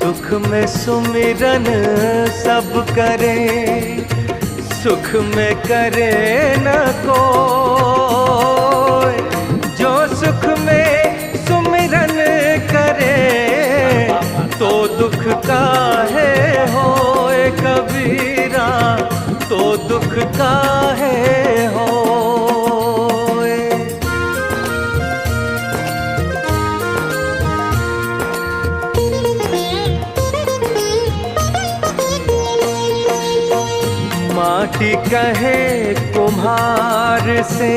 दुख में सुमिरन सब करे, सुख में करे न कोई। जो सुख में सुमिरन करे, तो दुख काहे होए कबीरा, तो दुख काहे होए। माटी कहे कुम्हार से,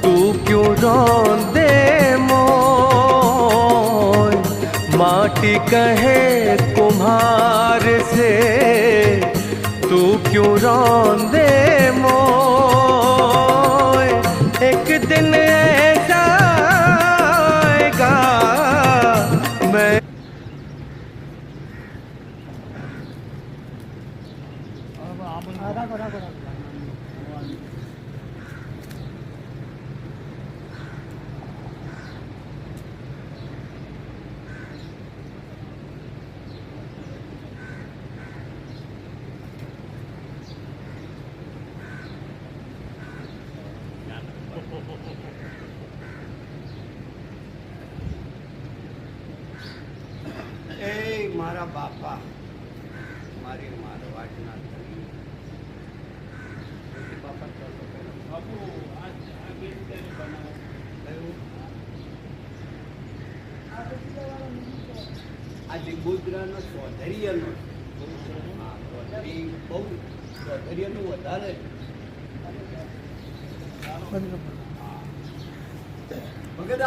तू क्यों रोंदे मोय। माटी कहे कुम्हार से, तू क्यों रोंदे मोय। एक दिन ऐसा आएगा मैं એ મારા બાપા મારી મારવાડના ધણી બાપા ચાલો બાપુ આ ગીત કેને બનાવ્યું? આ લીંબોદરાનો ચૌધરીયાનો ચૌધરી બહુ ચૌધરીયાનું વધારે ભગત